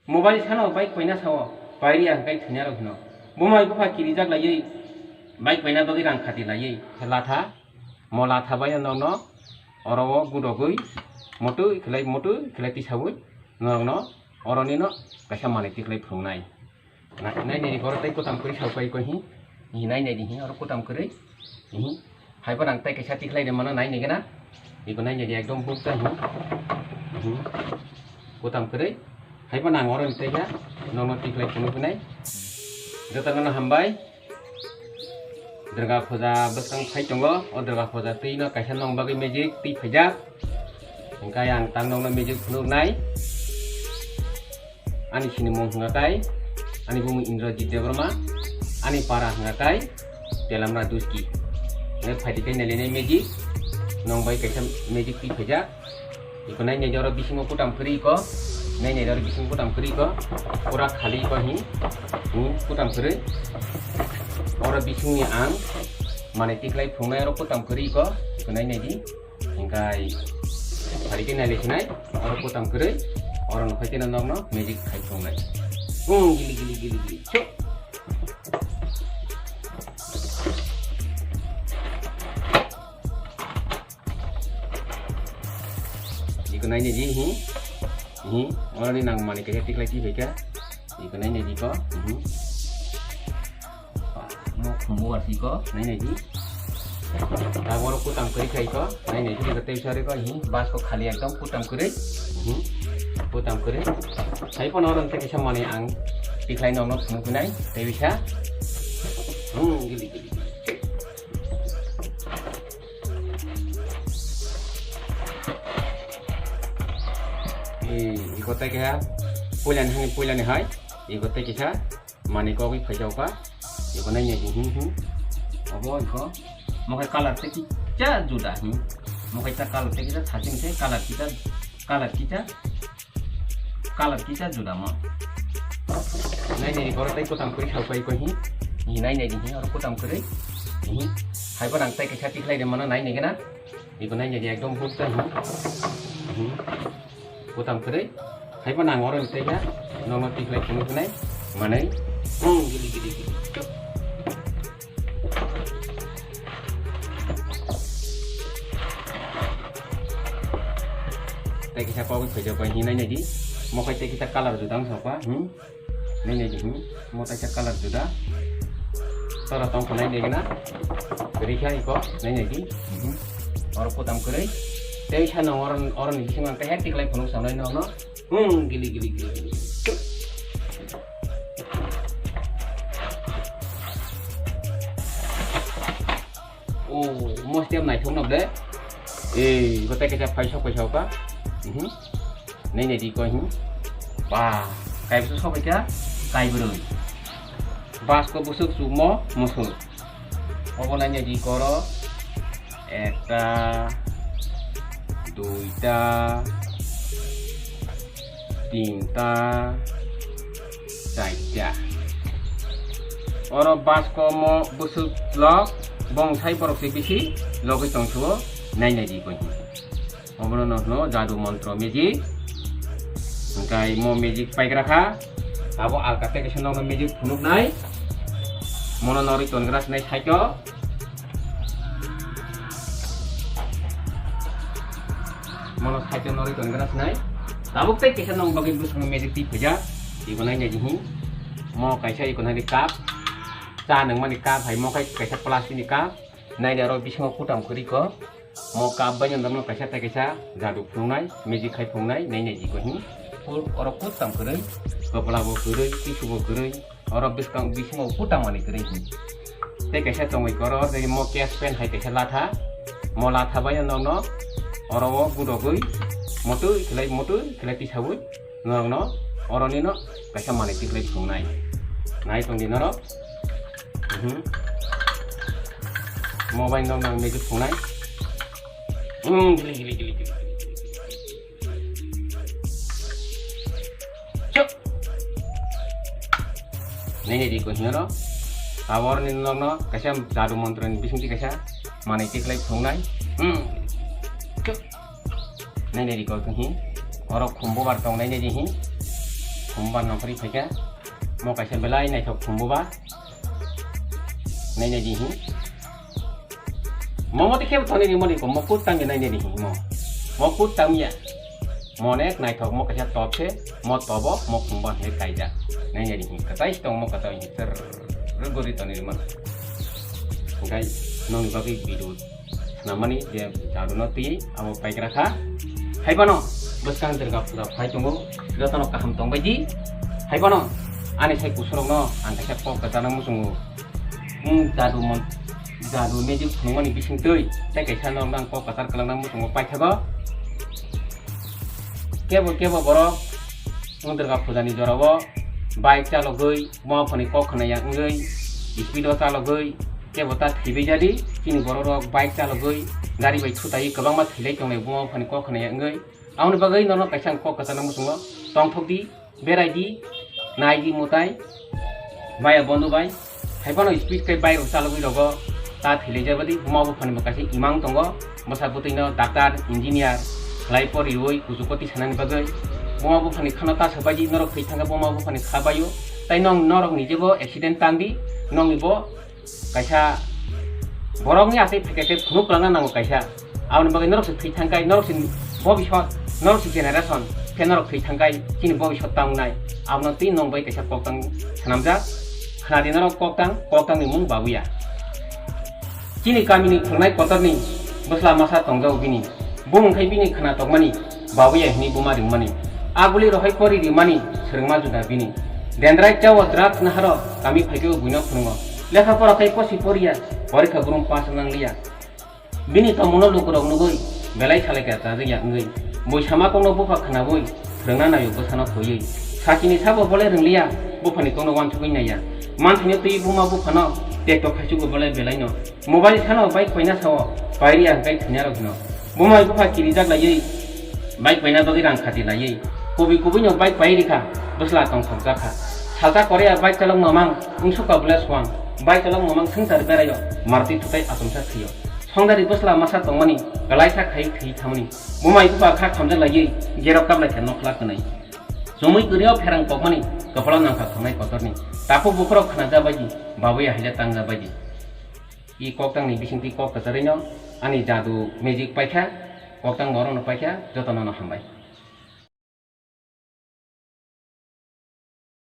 mobile sano bike paina sawo pairi ang kai thanya rokno bumai bufa kiri jak lai bike paina dogi rang khati lai latha mola thabaya no oro gudogui motu khlai ti sabui no oroni no kaisa mani ti khlai phungnai nai nei gor tai kotam kuri saupai ko hi nai nei hi oro kotam kuri hi hai parang tai kaisa ti khlai de mana nai nei gena iko nai nei ekdom bukta hi kotam kuri hai parang oron tai ya no ti khlai phunu kunai jotan hambai Durga Puja besang khai tongo o Durga Puja ti no kaisa nong bagi magic ti phaja engka yang tandong no magic phunu nai ani sini mong ngakai ani bumi Indrajit Dewarma ani para ngakai dalam raduski ne phadi kai nele magic nong bai kaisa magic ti phaja iko nai ne joro bisingo putam free ko nai ne joro bisingo putam free ko pura khali ko hi putam free ora bisingni ang mane tiklai phungnai ro putam kuri ko kunai nei di engkai hari ke nai lesinai ora putam kuri ora no khaitin no magic khai phungnai gili cek ikunai nei di hi ora ni nang mane ke tiklai ti beka ikunai nei di ko khumbu arsi ko nai di agoro putam kuri khai ko nai di gate sare ko hi bas ko khali ekdom putam kuri sai pon oron te kisa mane ang tiklai no phunu kunai te bisa gili ikote kaya pulan hai ikote kisa mane ko bi phajau ka iko nai nei hi abo iko mokai color te kicha juda hi mokai ta color te kita thachim te color kita juda ma nai gor tai kotam kuri saupai ko hi nai di hi or kotam kuri hi hai parang tai kaisa tiklai de mana nai nei gena iko nai ekdom bukta hi kotam kuri hai parang oron te ya no tiklai phunu kunai manai gili tay kita kau bisa jawab ini nanya di mau kayak kita color sudah siapa nanya di mau kayak color sudah salah tahu kena ini kena beri kaya iko nanya di orang putam kiri tapi sana orang di sini kayak hati kalian penuh sama no gili mau setiap naik thung nop deh có tay cái phải sọc á này di coi và cái bút sọc cái cái bự rồi bas ko busuk sumo musuh omongannya di koro eta duita tinta saja orang bas ko mo busuk log bong sai porok sibisi logi tongsuo nai di ko omono no jadu mantra magic kai mo magic pai rakha abo alkate ke sono magic phunuk nai mono nori ton gras nai saiko mono saiko nori ton gras nai tabuk te ke sono bagi bus magic ti phaja iko nai nya ji mo kai sai ko nai kap cha nang mani kap hai mo kai sa plastic ni kap nai da ro bisingo putam kuri ko mau kabar yang dalam kaisa jadu phungnai magic khai phungnai nai ji ko hi ora putam kuri kepala bo kuri tisu bo kuri ora bisingo putam mani kuri hi te kaisa tongoi koro de mo cash pen hai kaisa latha mo latha ba yang no ora wo gudogui motu khlai ti sabui no ora ni no kaisa mani ti khlai phungnai nai tong di no mobile no magic phungnai gili cuk nene di ko hiero awor ni no kasih jadu mantra ni bising ti kasih mana tik lai phungnai cuk nene di ko hi oro khumbo bar tong nene di hi thumban nongkri phaika mo kaisa belai nai thok thumbuba nai di hi mo mo te khep thoni ni mo ni ko mo kut tang nai di hi mo kut tang ya mo nek nai thok mo kaisa top che mo tobo mo thumban he kaida nai di hi katai stong mo katai hi ter regori toni ni man ngai nong bagi bidu namani dia jaduno ti amo paikra kha haibano beskang terga pura phai tunggu jotono kaham tong baji haibano ani sai kusurong no angka sai pok katana musungu jadu meju thungmani bising tui tai kaisa nong nang pok katar kalang nang musungu paithago kebo borok terga pura ni jorawo bike chalogoi mo phani pok khana yang ngei speedo chalogoi kebo ta thibe jadi kini borok bike chalogoi gari bai thutai kabang ma thilai tongnai mo phani pok khana yang ngei आउन बगै none काइसां क कतना मुसुंग तंगथोकदि बेरायदि नायदि मुताय बाया बन्धु bye हाइबानो speed कै bye चालगै रग ता थैले जाबदि बुमाबो फानि माखासे इमां दंग मसा बुतैनो डाक्टर इंजिनियर लाइफर इवै कुजुपति सानानि बगै बुमाबो फानि खानाता सबायदि नरक खैथांगा बुमाबो फानि खाबायो ताइ नं नरक निजेबो एक्सिडेंट तांदि नंनिबो काइसा बरकनि आसै फैकाते खुनुक लांना नांगौ काइसा आउन बगै नरक खैथांगाय नरक भबिष्यत नरक जेनेरेशन फेनरक खैथांगाय किनि भबिष्यत तांनाय आउन ति नंबै काइसा कक्तां सानामजा खानादि नरक कक्तांनि मुं बाबुया किनि गामिनि थांनाय कतरनि बसला मासा तंगाव बिनि बुंखाय बिनि खाना तकमानि बाबुया हिनि बुमारि मानि आगुलि रहाय करि रिमानि सोरंमा जुदा बिनि देन्द्राय चाव द्राग्स नाहार गामि फाइके बुइनो खुनुङो लेखा फराखाय पसि परिया परीक्षा गुरुम पास नांलिया बिनि तमुनो लुगरक नुगै बेलाय सालायगा जाजैया ngै बैसामा कौनो बुफा खानाबोय रोंना नायो बोसाना थयै साखिनि साबो बले रोंलिया बुफानि कौनो वानथुगै नाया मानथैनो तै बुमा बुफानो टेक्टर खायसुगो बले बेलायनो मोबाइल सानो बाइक पैना साव बायरिया गाय थैना रखनो बुमा बुफा किरि जागलायै बाइक पैना बगै रां खाति लायै कबि कबिनो बाइक बायरिखा बसला तंथक जाखा साजा करेया बाइक चलंग मामां उंसुका बले स्वां बाइक चलंग मामां संसार बेरायो मारति थुथाय आसमसा थैयो संदारि बसला मासा तंमानि गलायसा खाय थै थामनि बुमाय बुफा खा खामजा लायै गेराव काबलाय था नखला कनाय जमै गरियाव फेरां पकमानि कपला नांखा थांनाय कतरनि ताफो बुखराव खाना जाबायदि बाबैया हायला तांगा बायदि इ कक्तांनि बिसिंति कक कतरैनो आनि जादु मेजिक पाइखा कक्तां मरनो पाइखा जतननो हामबाय।